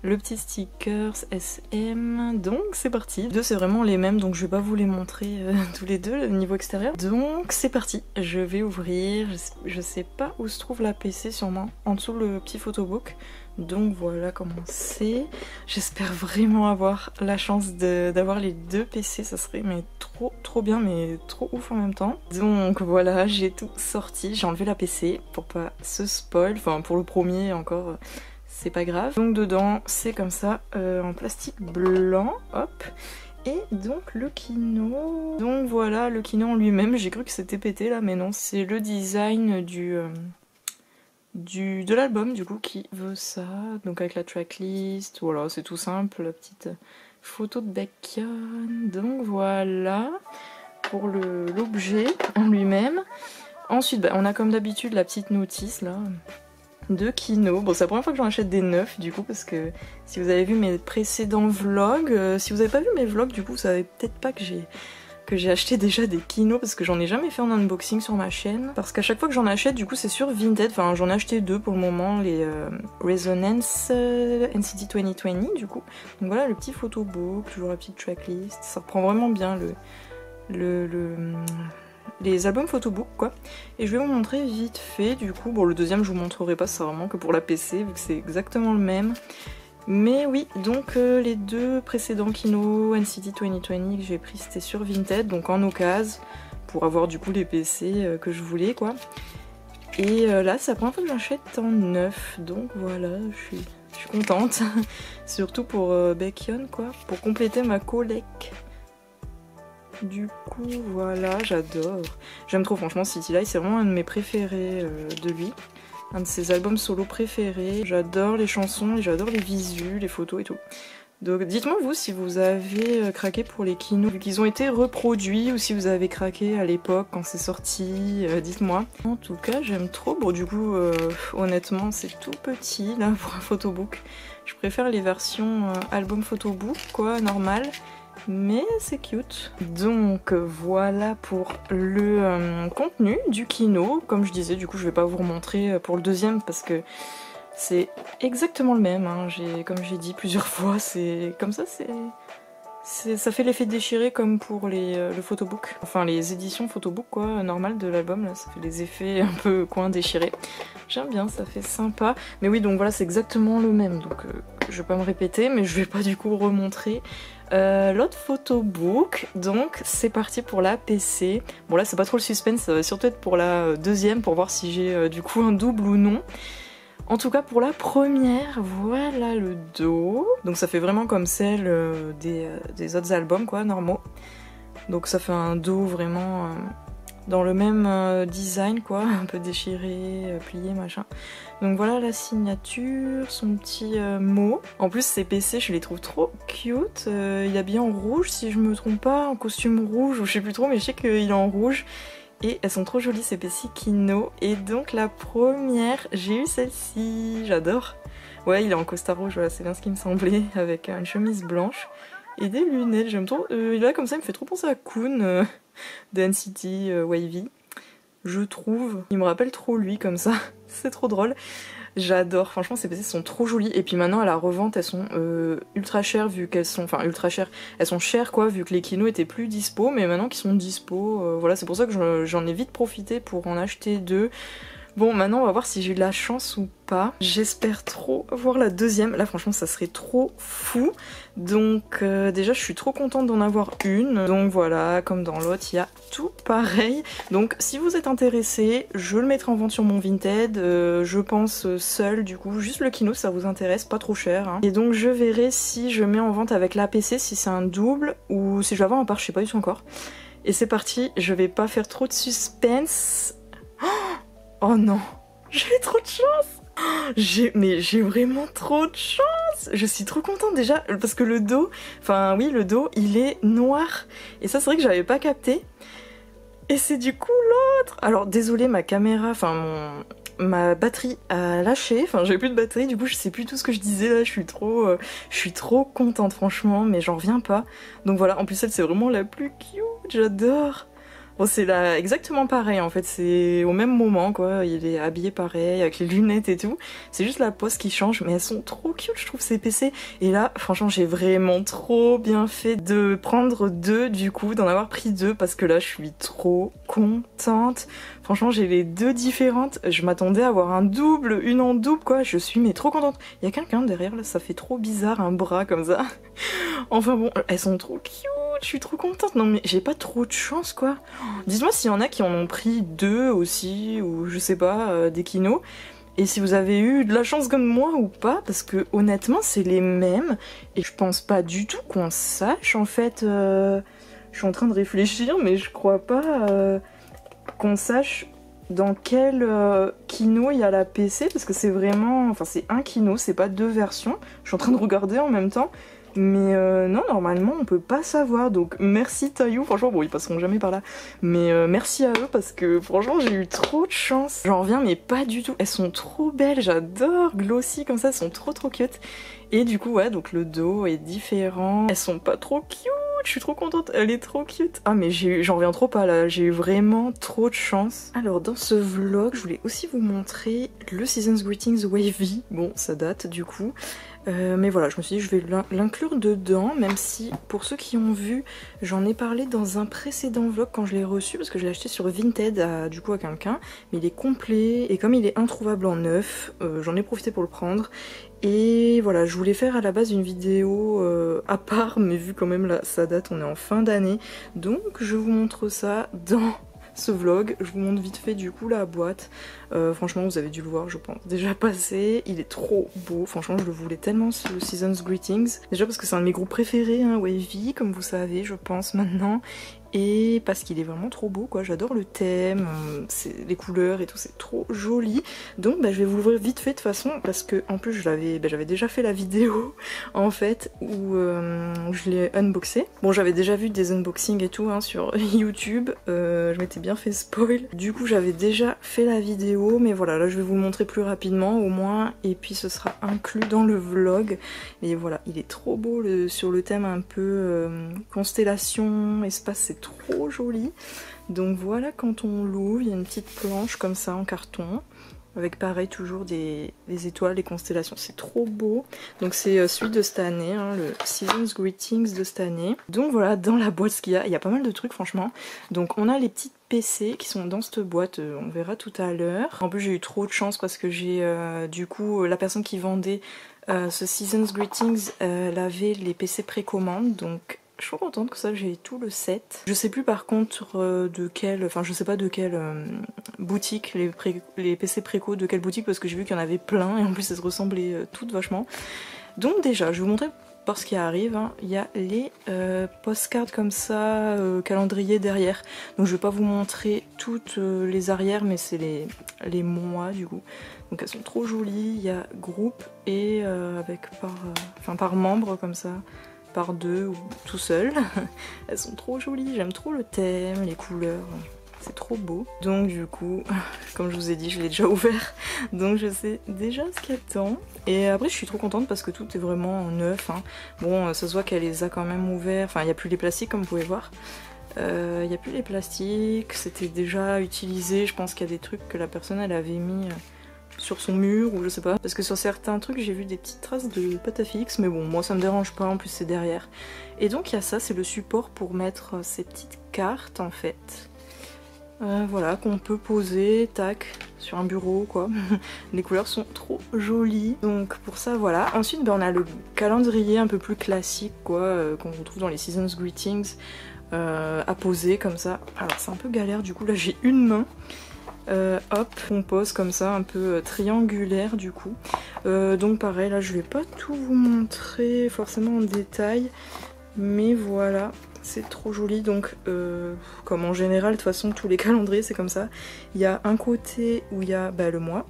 Le petit stickers SM. Donc c'est parti. Les 2 c'est vraiment les mêmes, donc je vais pas vous les montrer tous les 2 le niveau extérieur. Donc c'est parti. Je vais ouvrir. Je sais pas où se trouve la PC, sûrement en dessous le petit photobook. Donc voilà comment c'est. J'espère vraiment avoir la chance d'avoir les 2 PC, ça serait mais trop bien, mais trop ouf en même temps. Donc voilà, j'ai tout sorti, j'ai enlevé la PC pour pas se spoil, enfin pour le premier encore, c'est pas grave. Donc dedans c'est comme ça, en plastique blanc, hop. Et donc le Kino, donc voilà le Kino en lui-même, j'ai cru que c'était pété là, mais non, c'est le design de l'album du coup qui veut ça, donc avec la tracklist, voilà c'est tout simple, la petite photo de Baekhyun, donc voilà pour l'objet en lui-même. Ensuite on a comme d'habitude la petite notice là de Kino, bon c'est la première fois que j'en achète des neufs du coup, parce que si vous avez vu mes précédents vlogs, si vous avez pas vu mes vlogs du coup vous savez peut-être pas que j'ai acheté déjà des Kino, parce que j'en ai jamais fait en unboxing sur ma chaîne. Parce qu'à chaque fois que j'en achète, du coup c'est sur Vinted, enfin j'en ai acheté 2 pour le moment, les Resonance NCT 2020 du coup. Donc voilà le petit photobook, toujours la petite tracklist, ça reprend vraiment bien les albums photobook quoi. Et je vais vous montrer vite fait du coup, bon le deuxième je vous montrerai pas, c'est vraiment que pour la PC vu que c'est exactement le même. Mais oui, donc les deux précédents Kino NCT 2020 que j'ai pris, c'était sur Vinted, donc en occasion, pour avoir du coup les PC que je voulais quoi. Et là, c'est la première fois que j'achète en neuf, donc voilà, je suis contente. Surtout pour Baekhyun quoi, pour compléter ma collecte. Du coup, voilà, j'adore. J'aime trop, franchement, City Light, c'est vraiment un de mes préférés de lui. Un de ses albums solo préférés. J'adore les chansons, j'adore les visus, les photos et tout. Donc dites-moi vous si vous avez craqué pour les Kino, vu qu'ils ont été reproduits, ou si vous avez craqué à l'époque quand c'est sorti, dites-moi. En tout cas, j'aime trop. Bon, du coup, honnêtement, c'est tout petit là pour un photobook. Je préfère les versions album photobook, quoi, normal. Mais c'est cute. Donc voilà pour le contenu du Kino. Comme je disais, du coup je vais pas vous remontrer pour le deuxième parce que c'est exactement le même. Hein. Comme j'ai dit plusieurs fois, c'est comme ça, ça fait l'effet déchiré comme pour le photobook. Enfin les éditions photobook quoi, normales de l'album, là, ça fait des effets un peu coin déchirés. J'aime bien, ça fait sympa. Mais oui, donc voilà, c'est exactement le même. Donc je vais pas me répéter, mais je vais pas du coup remontrer. L'autre photobook, donc c'est parti pour la PC. Bon là c'est pas trop le suspense, ça va surtout être pour la deuxième pour voir si j'ai du coup un double ou non. En tout cas pour la première, voilà le dos. Donc ça fait vraiment comme celle des autres albums quoi, normaux. Donc ça fait un dos vraiment dans le même design quoi, un peu déchiré, plié machin. Donc voilà la signature, son petit mot. En plus ces PC je les trouve trop cute. Il est habillé en rouge si je me trompe pas, en costume rouge ou je sais plus trop mais je sais qu'il est en rouge. Et elles sont trop jolies ces PC Kino. Et donc la première, j'ai eu celle-ci, j'adore. Ouais il est en costard rouge, voilà c'est bien ce qui me semblait, avec une chemise blanche. Et des lunettes, j'aime trop. Là comme ça il me fait trop penser à Kun de NCT Wavy. Je trouve. Il me rappelle trop lui comme ça. C'est trop drôle. J'adore. Franchement ces PC sont trop jolies. Et puis maintenant à la revente elles sont ultra chères vu qu'elles sont... Enfin ultra chères. Elles sont chères quoi vu que les Kino étaient plus dispo. Mais maintenant qu'ils sont dispo, voilà c'est pour ça que j'en ai vite profité pour en acheter deux. Bon maintenant on va voir si j'ai eu de la chance ou pas. J'espère trop voir la deuxième. Là franchement ça serait trop fou. Donc déjà je suis trop contente d'en avoir une. Donc voilà, comme dans l'autre il y a tout pareil. Donc si vous êtes intéressé, je le mettrai en vente sur mon Vinted. Je pense seul du coup, juste le Kino ça vous intéresse, pas trop cher. Hein. Et donc je verrai si je mets en vente avec l'APC, si c'est un double ou si je vais avoir un part, je sais pas du tout encore. Et c'est parti, je vais pas faire trop de suspense. Oh non, j'ai trop de chance. Mais j'ai vraiment trop de chance. Je suis trop contente déjà parce que le dos, enfin oui le dos il est noir. Et ça c'est vrai que j'avais pas capté. Et c'est du coup l'autre. Alors désolé ma caméra, enfin ma batterie a lâché. Enfin j'ai plus de batterie du coup je sais plus tout ce que je disais là. Je suis trop contente franchement mais j'en reviens pas. Donc voilà, en plus elle c'est vraiment la plus cute, j'adore. Bon c'est là exactement pareil en fait, c'est au même moment quoi, il est habillé pareil avec les lunettes et tout, c'est juste la pose qui change mais elles sont trop cute je trouve ces PC. Et là franchement j'ai vraiment trop bien fait de prendre deux du coup, d'en avoir pris deux parce que là je suis trop contente. Franchement j'ai les deux différentes, je m'attendais à avoir un double, une en double quoi, je suis mais trop contente. Il y a quelqu'un derrière là, ça fait trop bizarre un bras comme ça. Enfin bon, elles sont trop cute. Je suis trop contente, non mais j'ai pas trop de chance quoi. Dites-moi s'il y en a qui en ont pris deux aussi, ou je sais pas, des Kino. Et si vous avez eu de la chance comme moi ou pas, parce que honnêtement c'est les mêmes. Et je pense pas du tout qu'on sache en fait. Je suis en train de réfléchir mais je crois pas qu'on sache dans quel Kino il y a la PC. Parce que c'est vraiment... Enfin c'est un Kino, c'est pas deux versions. Je suis en train de regarder en même temps. Mais non, normalement on peut pas savoir, donc merci Taillou, franchement bon ils passeront jamais par là, mais merci à eux parce que franchement j'ai eu trop de chance. J'en reviens mais pas du tout, elles sont trop belles, j'adore, glossy comme ça, elles sont trop cute. Et du coup ouais, donc le dos est différent, elles sont pas trop cute, je suis trop contente, elle est trop cute. Ah mais j'en reviens trop pas là, j'ai eu vraiment trop de chance. Alors dans ce vlog je voulais aussi vous montrer le Season's Greetings Wavy, bon ça date du coup. Mais voilà, je me suis dit je vais l'inclure dedans, même si pour ceux qui ont vu, j'en ai parlé dans un précédent vlog quand je l'ai reçu, parce que je l'ai acheté sur Vinted à quelqu'un, mais il est complet, et comme il est introuvable en neuf, j'en ai profité pour le prendre. Et voilà, je voulais faire à la base une vidéo à part, mais vu quand même là, ça date, on est en fin d'année, donc je vous montre ça dans ce vlog. Je vous montre vite fait du coup la boîte. Franchement vous avez dû le voir je pense déjà passé, il est trop beau, franchement je le voulais tellement ce Season's Greetings, déjà parce que c'est un de mes groupes préférés, hein, Wavy, comme vous savez je pense maintenant, et parce qu'il est vraiment trop beau quoi, j'adore le thème, les couleurs et tout, c'est trop joli. Donc bah, je vais vous l'ouvrir vite fait de toute façon, parce que en plus j'avais déjà fait la vidéo en fait où je l'ai unboxé. Bon j'avais déjà vu des unboxings et tout hein, sur YouTube, je m'étais bien fait spoil, du coup j'avais déjà fait la vidéo, mais voilà là je vais vous le montrer plus rapidement au moins, et puis ce sera inclus dans le vlog. Et voilà, il est trop beau sur le thème un peu constellation, espace, c'est trop joli. Donc voilà, quand on l'ouvre, il y a une petite planche comme ça en carton, avec pareil toujours des étoiles, des constellations, c'est trop beau. Donc c'est celui de cette année, hein, le Season's Greetings de cette année. Donc voilà, dans la boîte ce qu'il y a pas mal de trucs franchement. Donc on a les petites PC qui sont dans cette boîte, on verra tout à l'heure. En plus j'ai eu trop de chance parce que j'ai du coup la personne qui vendait ce Season's Greetings, elle avait les PC précommande, donc je suis trop contente que ça, j'ai tout le set. Je sais plus par contre de quelle, enfin je sais pas de quelle boutique, les PC préco, de quelle boutique, parce que j'ai vu qu'il y en avait plein et en plus elles se ressemblaient toutes vachement. Donc déjà, je vais vous montrer par ce qui arrive, hein. Il y a les postcards comme ça, calendrier derrière. Donc je vais pas vous montrer toutes les arrières, mais c'est les mois du coup. Donc elles sont trop jolies, il y a groupe et avec par membre comme ça. Par deux ou tout seul. Elles sont trop jolies, j'aime trop le thème, les couleurs, c'est trop beau. Donc du coup, comme je vous ai dit, je l'ai déjà ouvert, donc je sais déjà ce qu'il y a dedans. Et après je suis trop contente parce que tout est vraiment neuf, hein. Bon, ça se voit qu'elle les a quand même ouverts, enfin il n'y a plus les plastiques comme vous pouvez voir. Il n'y a plus les plastiques, c'était déjà utilisé, je pense qu'il y a des trucs que la personne elle avait mis sur son mur ou je sais pas, parce que sur certains trucs j'ai vu des petites traces de pâte à fixe, mais bon moi ça me dérange pas, en plus c'est derrière. Et donc il y a ça, c'est le support pour mettre ces petites cartes en fait, voilà, qu'on peut poser tac sur un bureau quoi. Les couleurs sont trop jolies, donc pour ça voilà. Ensuite ben, on a le calendrier un peu plus classique quoi, qu'on retrouve dans les Season's Greetings, à poser comme ça. Alors c'est un peu galère du coup, là j'ai une main. Hop, on pose comme ça, un peu triangulaire du coup. Donc pareil, là je vais pas tout vous montrer forcément en détail, mais voilà, c'est trop joli. Donc comme en général, de toute façon tous les calendriers c'est comme ça. Il y a un côté où il y a le mois,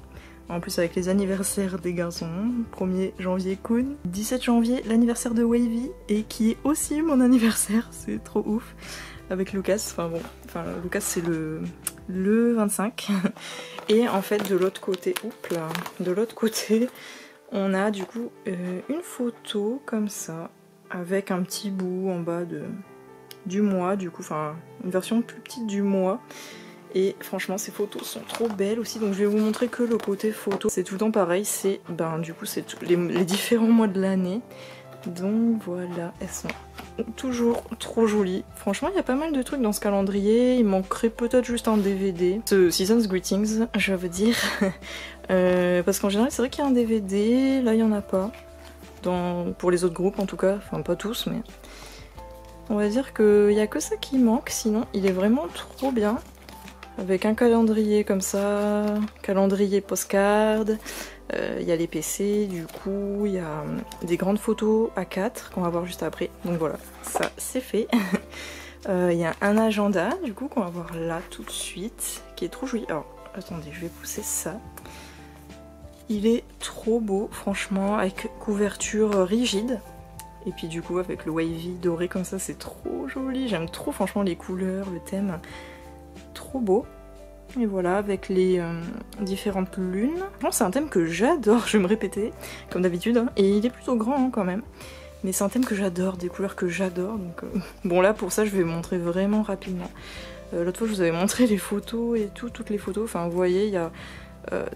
en plus avec les anniversaires des garçons. 1er janvier Kun, 17 janvier l'anniversaire de Wavy, et qui est aussi mon anniversaire, c'est trop ouf. Avec Lucas, Lucas c'est le 25. Et en fait de l'autre côté, on a du coup une photo comme ça, avec un petit bout en bas du mois, du coup, enfin une version plus petite du mois. Et franchement ces photos sont trop belles aussi, donc je vais vous montrer que le côté photo. C'est tout le temps pareil, c'est du coup c'est les différents mois de l'année. Donc voilà, elles sont toujours trop jolies. Franchement, il y a pas mal de trucs dans ce calendrier. Il manquerait peut-être juste un DVD. Ce Season's Greetings, je veux dire. Parce qu'en général, c'est vrai qu'il y a un DVD. Là, il n'y en a pas. Pour les autres groupes, en tout cas. Enfin, pas tous, mais... On va dire qu'il n'y a que ça qui manque. Sinon, il est vraiment trop bien. Avec un calendrier comme ça. Calendrier postcard. Il y a les PC, du coup, il y a des grandes photos A4 qu'on va voir juste après. Donc voilà, ça c'est fait. Il y a un agenda, du coup, qu'on va voir là tout de suite, qui est trop joli. Alors, attendez, je vais pousser ça. Il est trop beau, franchement, avec couverture rigide. Et puis du coup, avec le wavy doré comme ça, c'est trop joli. J'aime trop, franchement, les couleurs, le thème. Trop beau. Et voilà, avec les différentes lunes. C'est un thème que j'adore, je vais me répéter, comme d'habitude. Hein. Et il est plutôt grand hein, quand même. Mais c'est un thème que j'adore, des couleurs que j'adore. Donc bon là, pour ça, je vais montrer vraiment rapidement. L'autre fois, je vous avais montré les photos et toutes les photos. Enfin, vous voyez, il y a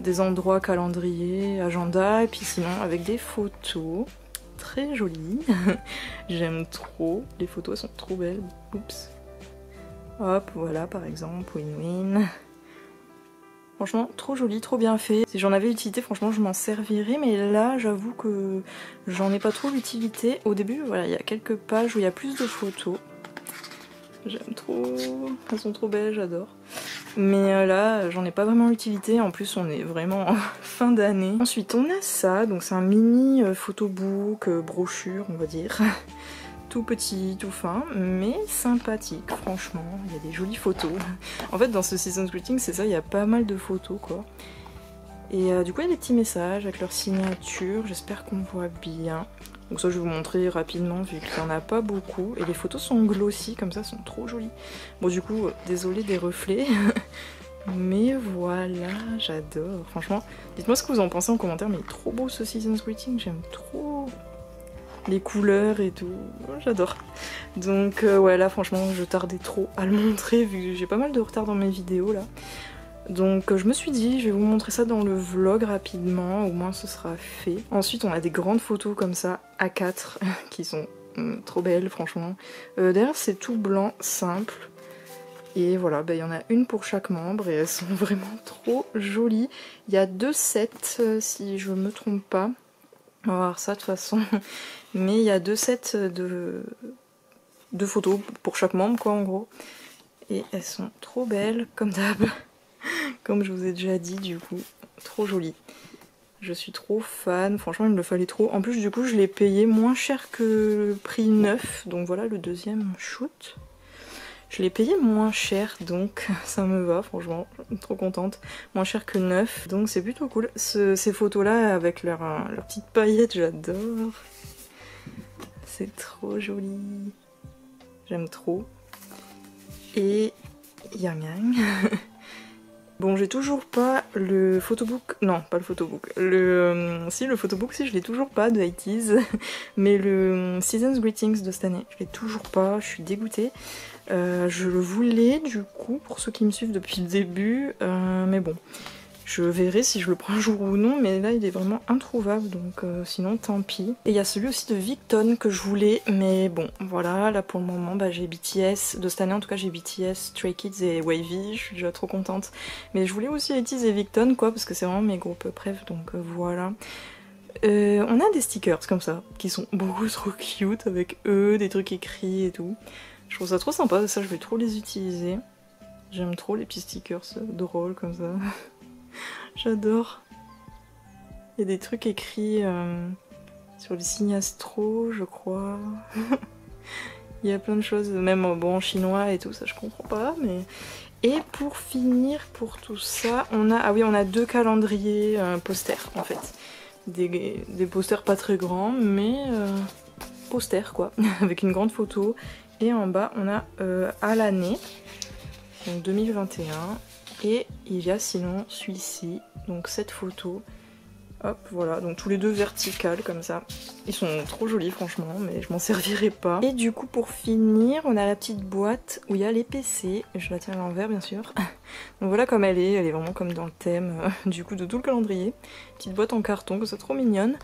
des endroits, calendrier, agenda, et puis sinon avec des photos très jolies. J'aime trop, les photos sont trop belles. Oups. Hop, voilà par exemple, win-win. Franchement, trop joli, trop bien fait. Si j'en avais utilité, franchement, je m'en servirais. Mais là, j'avoue que j'en ai pas trop l'utilité. Au début, voilà, il y a quelques pages où il y a plus de photos. J'aime trop. Elles sont trop belles, j'adore. Mais là, j'en ai pas vraiment l'utilité. En plus, on est vraiment en fin d'année. Ensuite, on a ça. Donc, c'est un mini photobook, brochure, on va dire. Tout petit, tout fin, mais sympathique, franchement, il y a des jolies photos. En fait, dans ce Season's Greetings, c'est ça, il y a pas mal de photos, quoi. Et du coup, il y a des petits messages avec leur signature, j'espère qu'on voit bien. Donc ça, je vais vous montrer rapidement, vu qu'il n'y en a pas beaucoup. Et les photos sont glossy, comme ça, sont trop jolies. Bon, du coup, désolé des reflets, mais voilà, j'adore. Franchement, dites-moi ce que vous en pensez en commentaire, mais il est trop beau ce Season's Greetings, j'aime trop les couleurs et tout, j'adore. Donc ouais, là franchement je tardais trop à le montrer vu que j'ai pas mal de retard dans mes vidéos là. Donc je me suis dit je vais vous montrer ça dans le vlog rapidement, au moins ce sera fait. Ensuite on a des grandes photos comme ça A4 qui sont trop belles franchement. D'ailleurs c'est tout blanc, simple. Et voilà, il y en a une pour chaque membre et elles sont vraiment trop jolies. Il y a 2 sets si je me trompe pas. On va voir ça de toute façon. Mais il y a 2 sets de photos pour chaque membre, quoi, en gros. Et elles sont trop belles, comme d'hab. Comme je vous ai déjà dit, du coup. Trop jolies. Je suis trop fan. Franchement, il me le fallait trop. En plus, du coup, je l'ai payé moins cher que le prix neuf. Donc voilà, le deuxième shoot. Je l'ai payé moins cher, donc ça me va, franchement, je suis trop contente. Moins cher que neuf, donc c'est plutôt cool. Ces photos-là, avec leurs petites paillettes, j'adore. C'est trop joli. J'aime trop. Et yam yam. Bon, j'ai toujours pas le photobook. Non, pas le photobook. Si, le photobook, si, je l'ai toujours pas de 80s. Mais le Season's Greetings de cette année, je l'ai toujours pas. Je suis dégoûtée. Je le voulais, du coup, pour ceux qui me suivent depuis le début. Mais bon, je verrai si je le prends un jour ou non. Mais là, il est vraiment introuvable. Donc, sinon, tant pis. Et il y a celui aussi de Victon que je voulais. Mais bon, voilà. Là, pour le moment, j'ai BTS. De cette année, en tout cas, j'ai BTS, Stray Kids et Wavy. Je suis déjà trop contente. Mais je voulais aussi 80s et Victon, quoi. Parce que c'est vraiment mes groupes préf. Donc, voilà. On a des stickers comme ça. Qui sont beaucoup trop cute. Avec eux, des trucs écrits et tout. Je trouve ça trop sympa, ça je vais trop les utiliser. J'aime trop les petits stickers drôles comme ça. J'adore. Il y a des trucs écrits sur les signes astro, je crois. Il y a plein de choses, même bon, en chinois et tout, ça je comprends pas, mais... Et pour finir, pour tout ça, on a... Ah oui, on a 2 calendriers posters, en fait. Des posters pas très grands, mais... posters, quoi. Avec une grande photo. Et en bas, on a à l'année, donc 2021. Et il y a sinon celui-ci, donc cette photo. Hop, voilà, donc tous les deux verticales comme ça. Ils sont trop jolis franchement, mais je m'en servirai pas. Et du coup pour finir, on a la petite boîte où il y a les PC. Je la tiens à l'envers bien sûr. Donc voilà comme elle est vraiment comme dans le thème du coup de tout le calendrier. Petite boîte en carton, que c'est trop mignonne.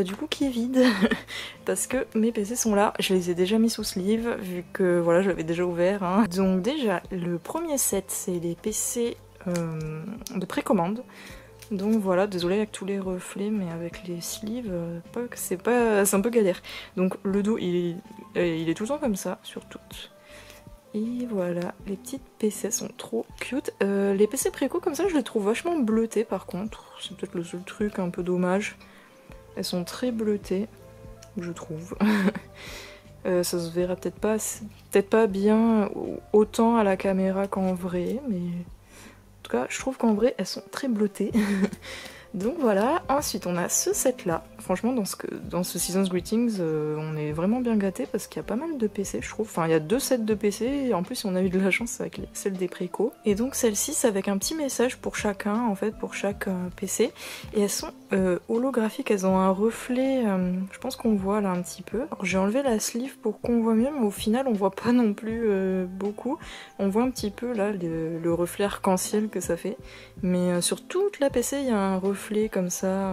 Du coup qui est vide, parce que mes PC sont là. Je les ai déjà mis sous sleeve, vu que voilà, je l'avais déjà ouvert. Hein. Donc déjà, le premier set, c'est les PC de précommande. Donc voilà, désolée avec tous les reflets, mais avec les sleeves, c'est un peu galère. Donc le dos, il est tout le temps comme ça, sur toutes. Et voilà, les petites PC sont trop cute. Les PC préco comme ça, je les trouve vachement bleutées par contre. C'est peut-être le seul truc un peu dommage. Elles sont très bleutées, je trouve. Ça se verra peut-être pas bien autant à la caméra qu'en vrai, mais... En tout cas, je trouve qu'en vrai, elles sont très bleutées. Donc voilà, ensuite on a ce set là. Franchement dans ce Season's Greetings on est vraiment bien gâté parce qu'il y a pas mal de PC je trouve. Enfin il y a 2 sets de PC et en plus on a eu de la chance avec celle des préco. Et donc celle-ci c'est avec un petit message pour chacun en fait, pour chaque PC. Et elles sont holographiques, elles ont un reflet, je pense qu'on voit là un petit peu. J'ai enlevé la sleeve pour qu'on voit mieux mais au final on voit pas non plus beaucoup. On voit un petit peu là le reflet arc-en-ciel que ça fait. Mais sur toute la PC il y a un reflet comme ça,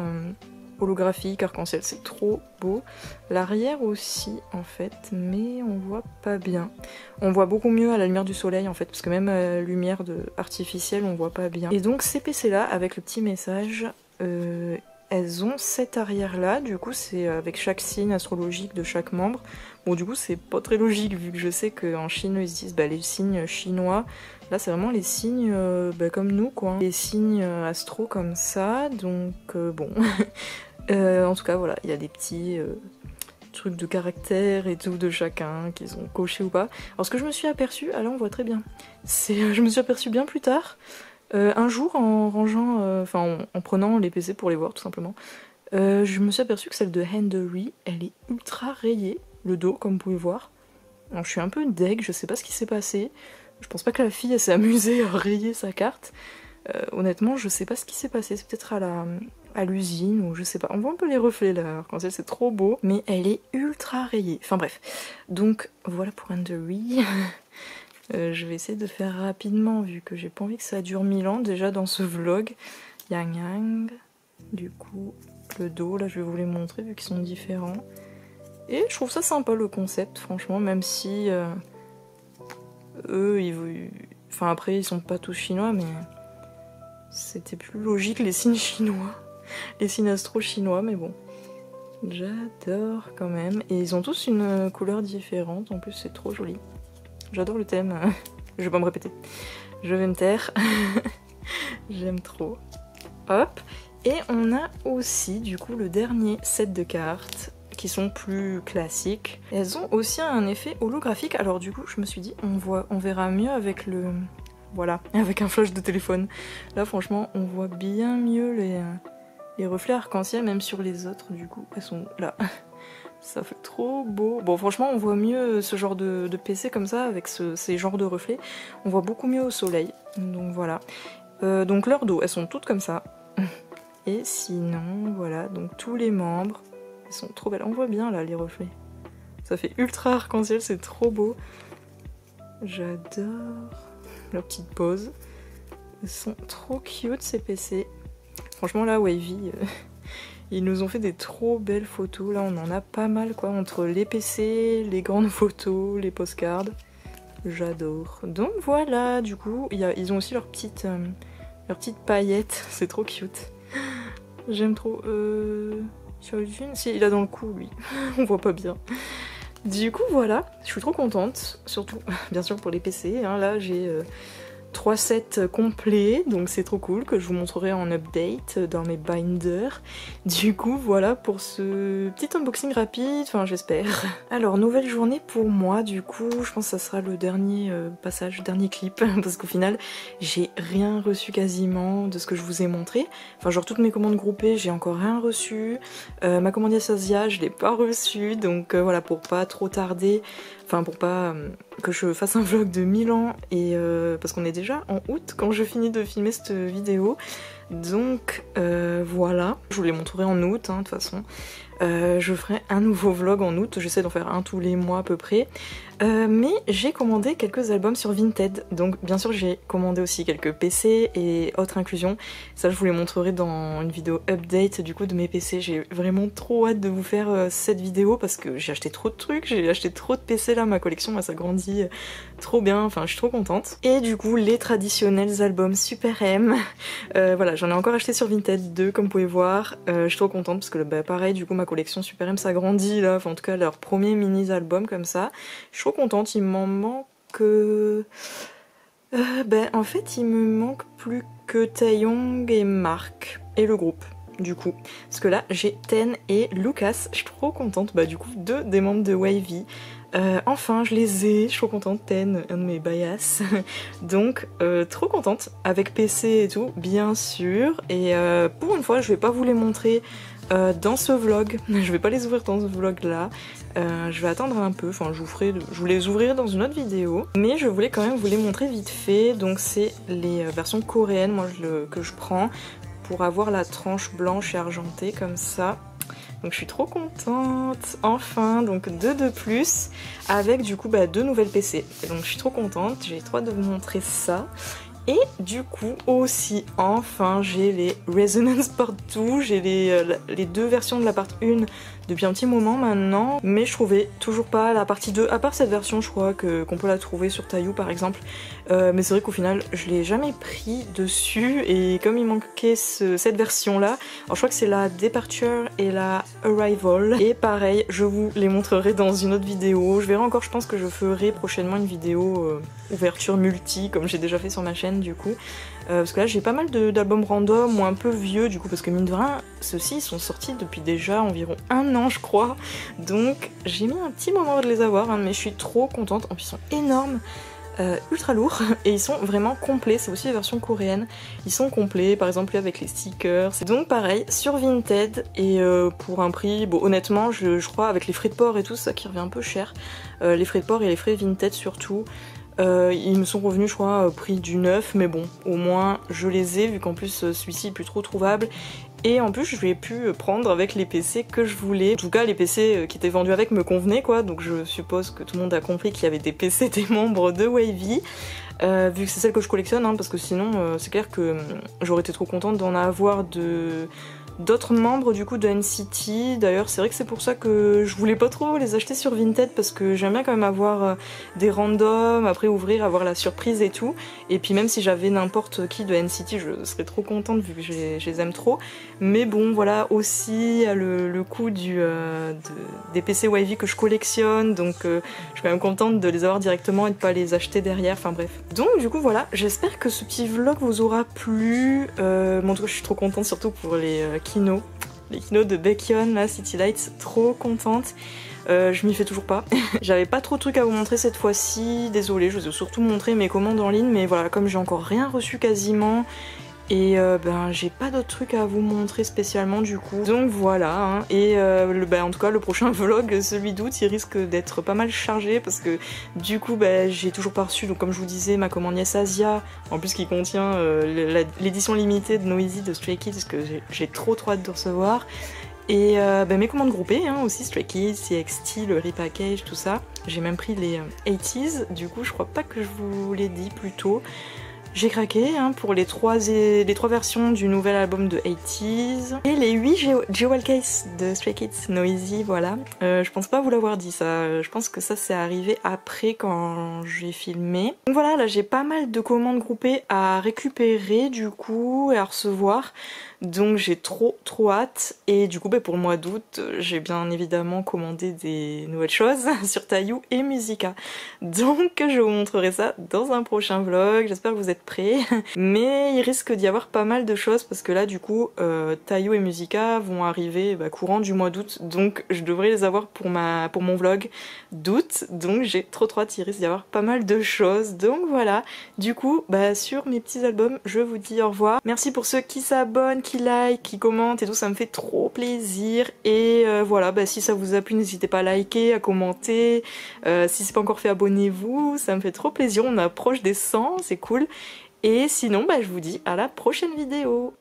holographique, arc-en-ciel, c'est trop beau. L'arrière aussi en fait, mais on voit pas bien. On voit beaucoup mieux à la lumière du soleil en fait, parce que même à la lumière artificielle on voit pas bien. Et donc ces PC là, avec le petit message, elles ont cette arrière là, du coup c'est avec chaque signe astrologique de chaque membre. Bon du coup c'est pas très logique vu que je sais qu'en Chine ils disent les signes chinois. Là c'est vraiment les signes comme nous quoi, les signes astro comme ça, donc bon. En tout cas voilà, il y a des petits trucs de caractère et tout de chacun qu'ils ont coché ou pas. Alors ce que je me suis aperçue, là on voit très bien, je me suis aperçue bien plus tard, un jour en rangeant, en prenant les PC pour les voir tout simplement, je me suis aperçue que celle de Henry, elle est ultra rayée, le dos comme vous pouvez voir. Alors je suis un peu deg, je sais pas ce qui s'est passé. Je pense pas que la fille elle s'est amusée à rayer sa carte. Honnêtement, je sais pas ce qui s'est passé. C'est peut-être à l'usine ou je sais pas. On voit un peu les reflets là, arc-en-ciel, c'est trop beau. Mais elle est ultra rayée. Enfin bref. Donc voilà pour Henry. Je vais essayer de faire rapidement vu que j'ai pas envie que ça dure 1000 ans. Déjà dans ce vlog, Yang Yang. Du coup, le dos, là je vais vous les montrer vu qu'ils sont différents. Et je trouve ça sympa le concept, franchement, même si... eux, enfin après ils sont pas tous chinois, mais c'était plus logique les signes chinois, les signes astro chinois, mais bon. J'adore quand même. Et ils ont tous une couleur différente, en plus c'est trop joli. J'adore le thème, je vais pas me répéter. Je vais me taire. J'aime trop. Hop. Et on a aussi du coup le dernier set de cartes qui sont plus classiques. Elles ont aussi un effet holographique, alors du coup je me suis dit on verra mieux avec le... Voilà, avec un flash de téléphone. Là franchement on voit bien mieux les reflets arc-en-ciel, même sur les autres du coup, elles sont là. Ça fait trop beau. Bon franchement on voit mieux ce genre de PC comme ça, avec ces genres de reflets. On voit beaucoup mieux au soleil, donc voilà. Donc leur dos, elles sont toutes comme ça. Et sinon voilà, donc tous les membres, elles sont trop belles. On voit bien là les reflets. Ça fait ultra arc-en-ciel, c'est trop beau. J'adore leur petite pose. Elles sont trop cute ces PC. Franchement là, Wavy, ils nous ont fait des trop belles photos. Là on en a pas mal quoi, entre les PC, les grandes photos, les postcards. J'adore. Donc voilà, du coup, ils ont aussi leurs petites paillettes. C'est trop cute. J'aime trop. Si, il a dans le cou, lui. On voit pas bien. Du coup, voilà. Je suis trop contente. Surtout, bien sûr, pour les PC. Hein. Là, j'ai 3 sets complets. Donc, c'est trop cool que je vous montrerai en update dans mes binders. Du coup, voilà pour ce petit unboxing rapide. Enfin, j'espère. Alors, nouvelle journée pour moi. Du coup, je pense que ça sera le dernier passage, dernier clip. Parce qu'au final, j'ai rien reçu quasiment de ce que je vous ai montré. Enfin, genre, toutes mes commandes groupées, j'ai encore rien reçu. Ma commande Asasia, je l'ai pas reçue. Donc, voilà, pour pas trop tarder. Enfin, pour pas que je fasse un vlog de 1000 ans. Et parce qu'on est déjà en août quand je finis de filmer cette vidéo. Donc voilà, je vous les montrerai en août de toute façon. Je ferai un nouveau vlog en août, j'essaie d'en faire un tous les mois à peu près. Mais j'ai commandé quelques albums sur Vinted, donc bien sûr j'ai commandé aussi quelques PC et autres inclusions. Ça je vous les montrerai dans une vidéo update du coup de mes PC. J'ai vraiment trop hâte de vous faire cette vidéo parce que j'ai acheté trop de trucs, j'ai acheté trop de PC là, ma collection ça grandit trop bien, enfin je suis trop contente. Et du coup les traditionnels albums Super M, voilà j'en ai encore acheté sur Vinted 2 comme vous pouvez voir. Je suis trop contente parce que pareil du coup ma collection Super M s'agrandit là, enfin en tout cas leur premier mini album comme ça. Je suis trop contente, il m'en manque... en fait il me manque plus que Taeyong et Mark et le groupe du coup. Parce que là j'ai Ten et Lucas, je suis trop contente, du coup 2 des membres de Wavy. Enfin je les ai, je suis trop contente, Ten, un de mes bias. Donc trop contente, avec PC et tout, bien sûr. Et pour une fois je vais pas vous les montrer dans ce vlog, je vais pas les ouvrir dans ce vlog là. Je vais attendre un peu, enfin je vous les ouvrirai dans une autre vidéo. Mais je voulais quand même vous les montrer vite fait. Donc c'est les versions coréennes, moi que je prends pour avoir la tranche blanche et argentée comme ça. Donc je suis trop contente, enfin, donc 2 de plus, avec du coup 2 nouvelles PC. Et donc je suis trop contente, j'ai trop hâte de vous montrer ça. Et du coup aussi, enfin, j'ai les Resonance Part 2, j'ai les 2 versions de la part 1 depuis un petit moment maintenant, mais je trouvais toujours pas la partie 2, à part cette version je crois qu'on peut la trouver sur Taiyou par exemple, mais c'est vrai qu'au final je l'ai jamais pris dessus, et comme il manquait cette version là, alors je crois que c'est la Departure et la Arrival, et pareil je vous les montrerai dans une autre vidéo, je verrai encore, je pense que je ferai prochainement une vidéo ouverture multi comme j'ai déjà fait sur ma chaîne du coup. Parce que là j'ai pas mal d'albums random ou un peu vieux du coup, parce que mine de rien, ceux-ci sont sortis depuis déjà environ 1 an je crois, donc j'ai mis un petit moment de les avoir, hein, mais je suis trop contente, en plus ils sont énormes, ultra lourds, et ils sont vraiment complets, c'est aussi les versions coréennes, ils sont complets, par exemple avec les stickers, c'est donc pareil sur Vinted, et pour un prix, bon honnêtement je crois avec les frais de port et tout, ça qui revient un peu cher, les frais de port et les frais Vinted surtout. Ils me sont revenus je crois au prix du neuf, mais bon au moins je les ai, vu qu'en plus celui-ci est plus trop trouvable, et en plus je vais pu prendre avec les PC que je voulais. En tout cas les PC qui étaient vendus avec me convenaient quoi, donc je suppose que tout le monde a compris qu'il y avait des PC des membres de Wavy, vu que c'est celle que je collectionne, hein, parce que sinon c'est clair que j'aurais été trop contente d'en avoir d'autres membres du coup de NCT. D'ailleurs c'est vrai que c'est pour ça que je voulais pas trop les acheter sur Vinted, parce que j'aime bien quand même avoir des randoms, après ouvrir, avoir la surprise et tout, et puis même si j'avais n'importe qui de NCT je serais trop contente vu que je les aime trop. Mais bon voilà, aussi le coût des PC Wavy que je collectionne, donc je suis quand même contente de les avoir directement et de pas les acheter derrière, enfin bref. Donc du coup voilà, j'espère que ce petit vlog vous aura plu, en tout cas je suis trop contente surtout pour les kinos de Baekhyun, là, City Lights, trop contente. Je m'y fais toujours pas. J'avais pas trop de trucs à vous montrer cette fois-ci, désolée, je vous ai surtout montré mes commandes en ligne, mais voilà, comme j'ai encore rien reçu quasiment, et j'ai pas d'autres trucs à vous montrer spécialement du coup. Donc voilà, hein. Et en tout cas le prochain vlog, celui d'août, il risque d'être pas mal chargé, parce que du coup j'ai toujours pas reçu, donc comme je vous disais, ma commande Yes Asia, en plus qui contient l'édition limitée de Noisy de Stray Kids, que j'ai trop hâte de recevoir. Et mes commandes groupées hein, aussi, Stray Kids, CXT, le repackage, tout ça. J'ai même pris les 80s, du coup je crois pas que je vous l'ai dit plus tôt. J'ai craqué hein, pour les trois versions du nouvel album de 80s et les 8 Jewel Case de Stray Kids Noisy, voilà. Je pense pas vous l'avoir dit ça, je pense que ça c'est arrivé après quand j'ai filmé. Donc voilà, là j'ai pas mal de commandes groupées à récupérer du coup et à recevoir. Donc j'ai trop hâte, et du coup pour le mois d'août j'ai bien évidemment commandé des nouvelles choses sur Taiyou et Musica. Donc je vous montrerai ça dans un prochain vlog, j'espère que vous êtes prêts. Mais il risque d'y avoir pas mal de choses, parce que là du coup Taiyou et Musica vont arriver courant du mois d'août, donc je devrais les avoir pour mon vlog d'août, donc j'ai trop hâte, il risque d'y avoir pas mal de choses. Donc voilà, du coup sur mes petits albums je vous dis au revoir. Merci pour ceux qui s'abonnent, qui like, qui commentent et tout, ça me fait trop plaisir. Et voilà, si ça vous a plu, n'hésitez pas à liker, à commenter. Si c'est pas encore fait, abonnez-vous, ça me fait trop plaisir, on approche des 100, c'est cool. Et sinon, je vous dis à la prochaine vidéo.